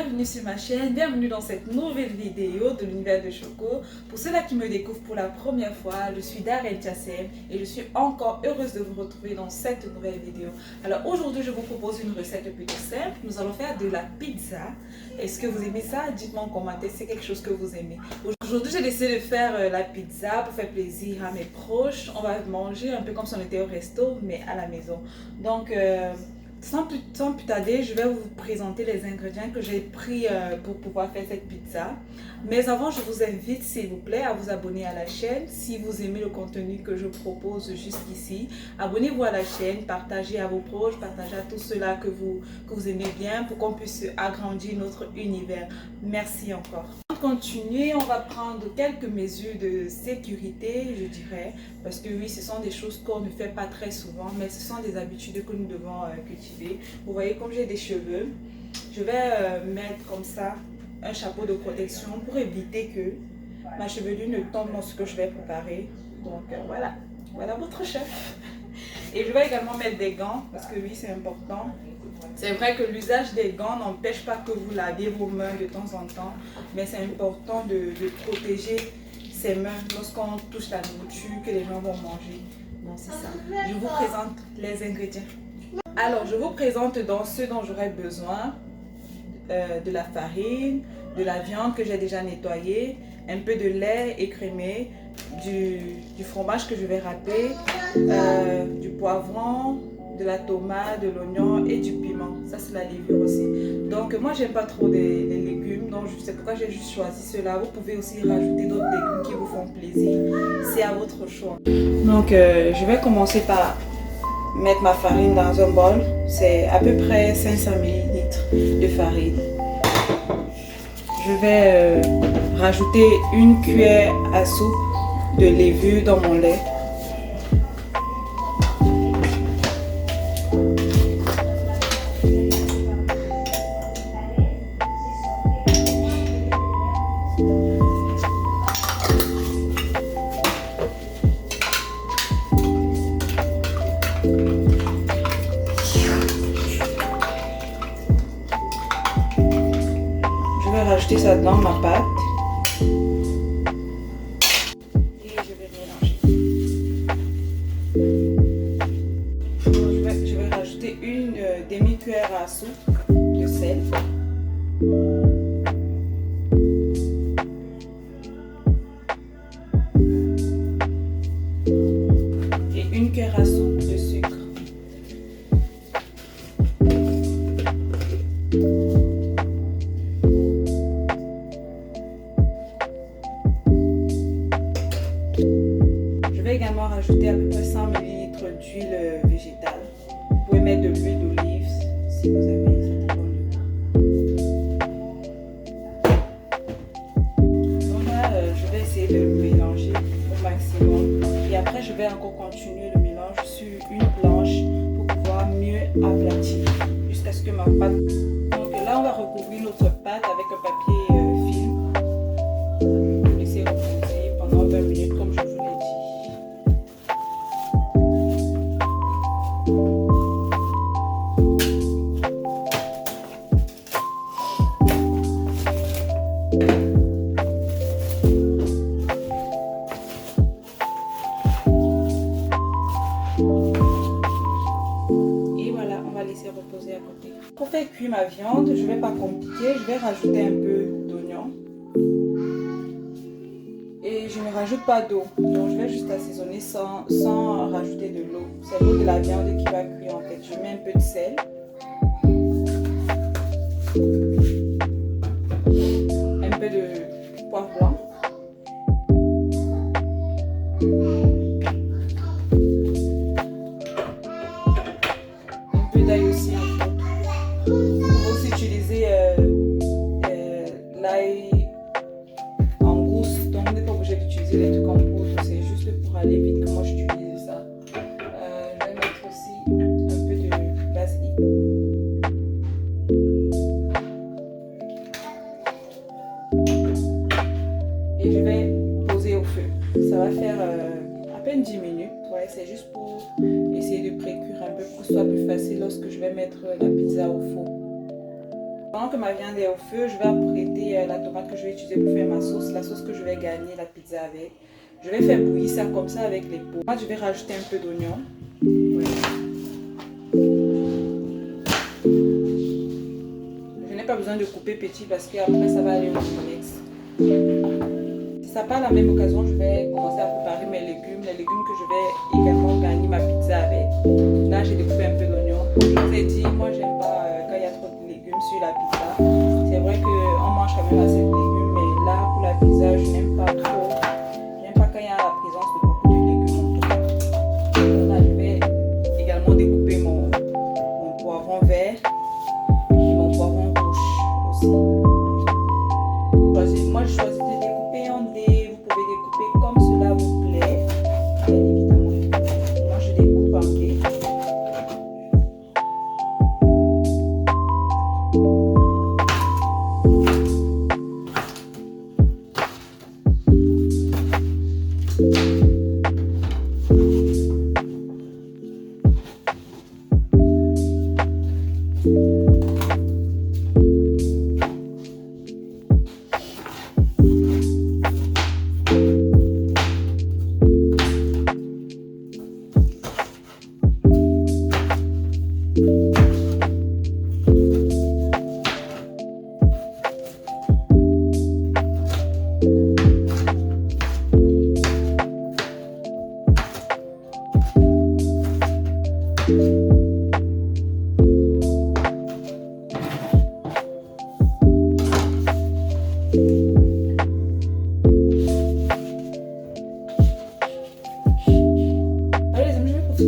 bienvenue sur ma chaîne, bienvenue dans cette nouvelle vidéo de l'univers de Choco. Pour ceux-là qui me découvrent pour la première fois, je suis Darel Chassem et je suis encore heureuse de vous retrouver dans cette nouvelle vidéo. Alors aujourd'hui, je vous propose une recette plutôt simple. Nous allons faire de la pizza. Est-ce que vous aimez ça? Dites-moi en commentaire si c'est quelque chose que vous aimez. Aujourd'hui, j'ai décidé de faire la pizza pour faire plaisir à mes proches. On va manger un peu comme si on était au resto, mais à la maison. Donc, sans plus tarder, je vais vous présenter les ingrédients que j'ai pris pour pouvoir faire cette pizza. Mais avant, je vous invite, s'il vous plaît, à vous abonner à la chaîne. Si vous aimez le contenu que je propose jusqu'ici, abonnez-vous à la chaîne, partagez à vos proches, partagez à tous ceux-là que vous aimez bien pour qu'on puisse agrandir notre univers. Merci encore. Pour continuer, on va prendre quelques mesures de sécurité, je dirais, parce que oui, ce sont des choses qu'on ne fait pas très souvent, mais ce sont des habitudes que nous devons cultiver. Vous voyez, comme j'ai des cheveux, je vais mettre comme ça un chapeau de protection pour éviter que ma chevelure ne tombe dans ce que je vais préparer. Donc voilà votre chef. Et je vais également mettre des gants, parce que oui, c'est important. C'est vrai que l'usage des gants n'empêche pas que vous laviez vos mains de temps en temps, mais c'est important de protéger ses mains lorsqu'on touche la nourriture que les gens vont manger. Donc c'est ça. Je vous présente les ingrédients. Alors, je vous présente dans ce dont j'aurai besoin de la farine, de la viande que j'ai déjà nettoyée, un peu de lait écrémé, du fromage que je vais râper, du poivron, de la tomate, de l'oignon et du piment. Ça, c'est la levure aussi. Donc, moi, j'aime pas trop les légumes. Donc, c'est pourquoi j'ai juste choisi cela. Vous pouvez aussi rajouter d'autres légumes qui vous font plaisir. C'est à votre choix. Donc, je vais commencer par mettre ma farine dans un bol. C'est à peu près 500 ml de farine. Je vais rajouter une cuillère à soupe de levure dans mon lait. Je vais rajouter ça dans ma pâte et je vais mélanger. Je vais rajouter une demi-cuillère à soupe de sel. Et une cuillère à soupe de sucre. Je vais également rajouter à peu près 100 ml d'huile végétale. Vous pouvez mettre de l'huile d'olive si vous avez. Donc là, je vais essayer de le mélanger au maximum. Et après, je vais encore continuer le mélange sur une planche pour pouvoir mieux aplatir jusqu'à ce que ma pâte. Donc là, on va recouvrir notre pâte avec un papier film. Laisser reposer pendant 20 minutes comme je vous l'ai dit. Et voilà, on va laisser reposer à côté. Pour faire cuire ma viande, je ne vais pas compliquer, je vais rajouter un peu d'oignon. Et je ne rajoute pas d'eau, donc je vais juste assaisonner sans rajouter de l'eau. C'est l'eau de la viande qui va cuire en fait. Je mets un peu de sel. Un peu de poivre blanc. Un peu d'ail aussi. Vous pouvez aussi utiliser l'ail en gousse, donc vous n'êtes pas obligé d'utiliser les trucs en poudre, c'est juste pour aller vite que moi j'utilise ça. Je vais mettre aussi un peu de basilic. Et je vais poser au feu. Ça va faire à peine 10 minutes. Ouais, c'est juste pour essayer de précuire un peu pour que ce soit plus facile lorsque je vais mettre la pizza au four. Pendant que ma viande est au feu, je vais apprêter la tomate que je vais utiliser pour faire ma sauce, la sauce que je vais garnir la pizza avec. Je vais faire bouillir ça comme ça avec les pots. Moi, je vais rajouter un peu d'oignon. Ouais. Je n'ai pas besoin de couper petit parce qu'après ça va aller au mix. Si ça part à la même occasion, je vais commencer à préparer mes légumes. Les légumes que je vais également garnir ma pizza avec. Là, j'ai découpé un peu d'oignon. Comme je vous ai dit, moi, j'aime pas quand il y a trop de légumes sur la pizza. C'est vrai qu'on mange quand même assez de légumes, mais là, pour la pizza, je n'aime pas trop. J'aime pas quand il y a la présence de beaucoup de légumes en tout cas. Là, je vais également découper mon poivron vert et mon poivron rouge aussi. Moi, je choisis de découper en dés. Vous pouvez découper comme cela vous plaît, bien évidemment. Moi, je découpe en dés.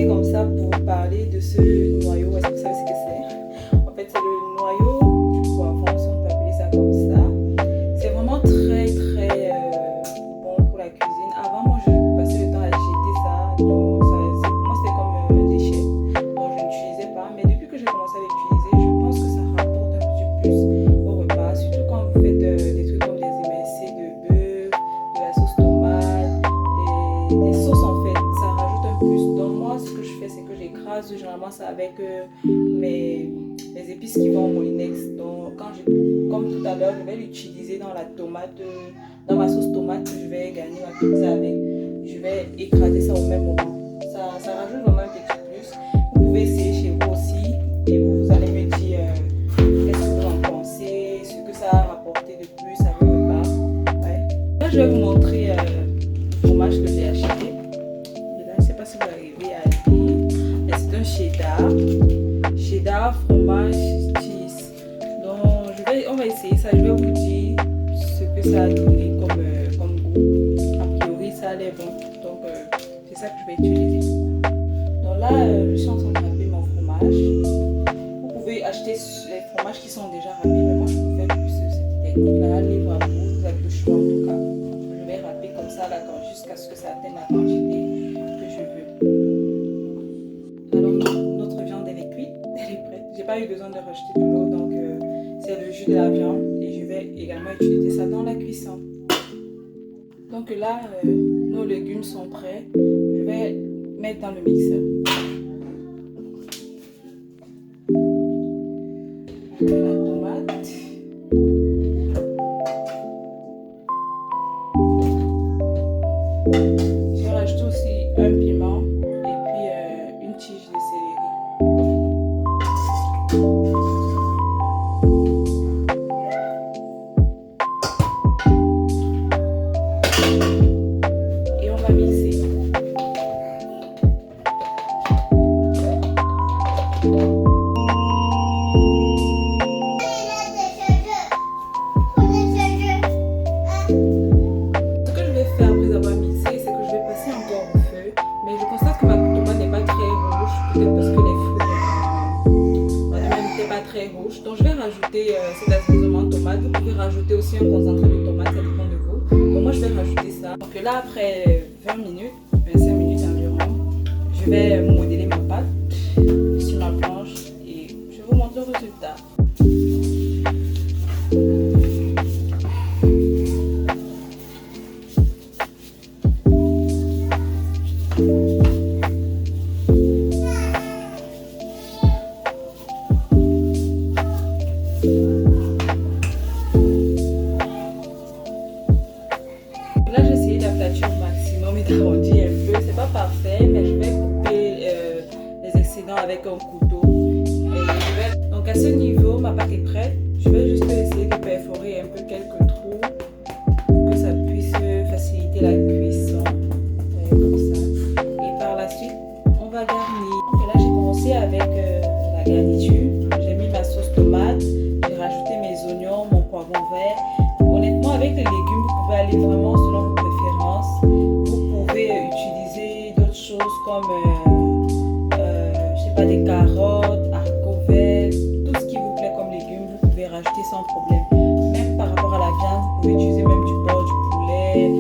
Comme ça pour parler de ce noyau. Est-ce que vous savez ce que c'est? En fait, c'est le noyau du poivron, si on peut appeler ça comme ça. C'est vraiment très bon pour la cuisine. Avant, moi, je passais le temps à jeter ça. Donc, pour moi, c'était comme un déchet. Donc, je n'utilisais pas. Mais depuis que j'ai commencé à l'utiliser, je pense que ça rapporte un petit peu plus au repas. Surtout quand vous faites des trucs comme des émincés de bœuf, de la sauce tomate, des sauces en fait. Ça rajoute un plus. Donc, moi, ce que je fais, c'est que j'écrase généralement ça avec mes épices qui vont au molinex. Donc, comme tout à l'heure, je vais l'utiliser dans la tomate, dans ma sauce tomate que je vais garnir ma pizza avec. Je vais écraser ça au même moment. Ça rajoute vraiment un petit plus. Vous pouvez essayer chez vous aussi et vous allez me dire qu'est-ce que vous en pensez, ce que ça a rapporté de plus à vos repas. Ouais. Là, je vais vous montrer le fromage que j'ai acheté. Je ne sais pas si vous arrivez à lire. C'est un cheddar, fromage, cheese. Donc, on va essayer ça. Je vais vous dire ce que ça a donné comme goût. A priori, ça a l'air bon. Donc, c'est ça que je vais utiliser. Donc là, je suis en train de râper mon fromage. Vous pouvez acheter les fromages qui sont déjà râpés, mais moi, je préfère plus cette technique-là. Libre à vous, vous avez le choix en tout cas. Je vais râper comme ça là, jusqu'à ce que ça atteigne la quantité que je veux. Alors, notre viande, elle est cuite, elle est prête. J'ai pas eu besoin de rajouter de l'eau, donc c'est le jus de la viande et je vais également utiliser ça dans la cuisson. Donc là, nos légumes sont prêts. Je vais mettre dans le mixeur. La tomate. Je vais rajouter aussi un piment et puis une tige de céleri. Et on va mixer. Donc je vais rajouter cet assaisonnement de tomate. Vous pouvez rajouter aussi un concentré de tomate, ça dépend de vous. Donc moi je vais rajouter ça. Donc là après 20 minutes, 25 minutes environ, je vais modeler ma pâte sur ma planche et je vous montre le résultat. avec un couteau. Donc à ce niveau, ma pâte est prête. Je vais juste essayer de perforer un peu quelques trous pour que ça puisse faciliter la cuisson. Comme ça. Et par la suite, on va garnir. Donc là, j'ai commencé avec la garniture. J'ai mis ma sauce tomate. J'ai rajouté mes oignons, mon poivron vert. Honnêtement, avec les légumes, vous pouvez aller vraiment selon vos préférences. Vous pouvez utiliser d'autres choses comme, je sais pas, des carottes, haricots verts, tout ce qui vous plaît comme légumes, vous pouvez rajouter sans problème. Même par rapport à la viande, vous pouvez utiliser même du porc, du poulet,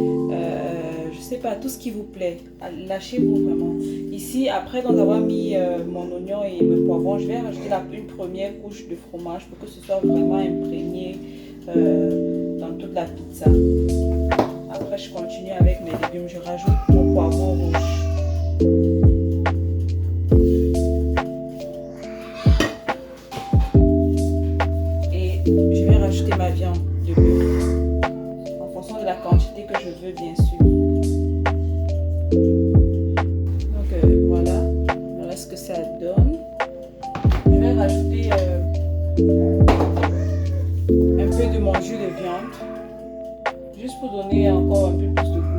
je sais pas, tout ce qui vous plaît. Lâchez-vous vraiment. Ici, après d'en avoir mis mon oignon et mon poivron, je vais rajouter une première couche de fromage pour que ce soit vraiment imprégné dans toute la pizza. Après, je continue avec mes légumes. Je rajoute mon poivron rouge. Et je vais rajouter ma viande de bœuf en fonction de la quantité que je veux, bien sûr. Donc voilà, voilà ce que ça donne. Je vais rajouter un peu de mon jus de viande, juste pour donner encore un peu plus de goût.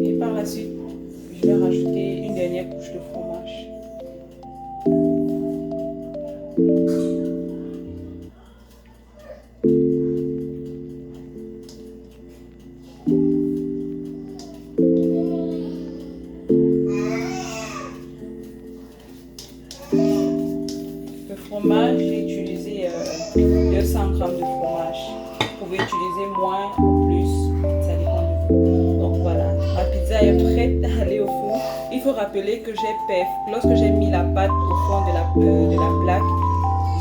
Et par la suite, je vais rajouter une dernière couche de fromage. Le fromage, j'ai utilisé 200 g de fromage. Vous pouvez utiliser moins ou plus, ça dépend de vous. Donc voilà, ma pizza est prête à aller au four. Il faut rappeler que lorsque j'ai mis la pâte au fond de la plaque,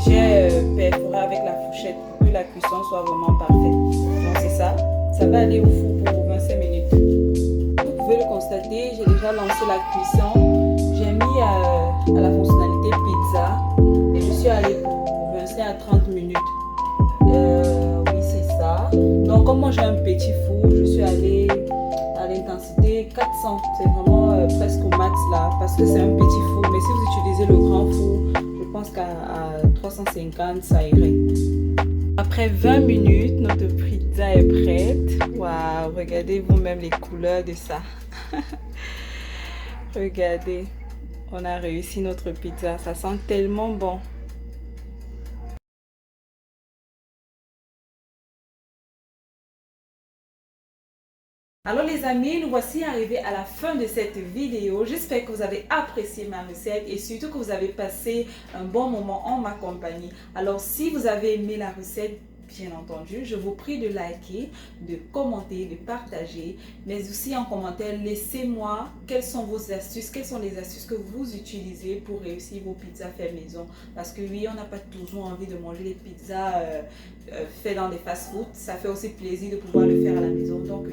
j'ai perforé avec la fourchette pour que la cuisson soit vraiment parfaite. Donc c'est ça, ça va aller au four pour 25 minutes. Vous pouvez le constater, j'ai déjà lancé la cuisson. J'ai mis à la fonctionnalité pizza et je suis allée pour 25 à 30 minutes. Oui, c'est ça. Donc comme moi j'ai un petit four, je suis allée à l'intensité 400. C'est vraiment presque au max là parce que c'est un petit four. Mais si vous utilisez le grand four, je pense qu'à 350 ça irait. Après 20 minutes, notre pizza est prête. Waouh, regardez vous-même les couleurs de ça. Regardez, on a réussi notre pizza. Ça sent tellement bon. Alors les amis, nous voici arrivés à la fin de cette vidéo. J'espère que vous avez apprécié ma recette et surtout que vous avez passé un bon moment en ma compagnie. Alors si vous avez aimé la recette, bien entendu, je vous prie de liker, de commenter, de partager, mais aussi en commentaire, laissez-moi quelles sont vos astuces, quelles sont les astuces que vous utilisez pour réussir vos pizzas faites maison. Parce que oui, on n'a pas toujours envie de manger les pizzas faites dans des fast-food. Ça fait aussi plaisir de pouvoir le faire à la maison. Donc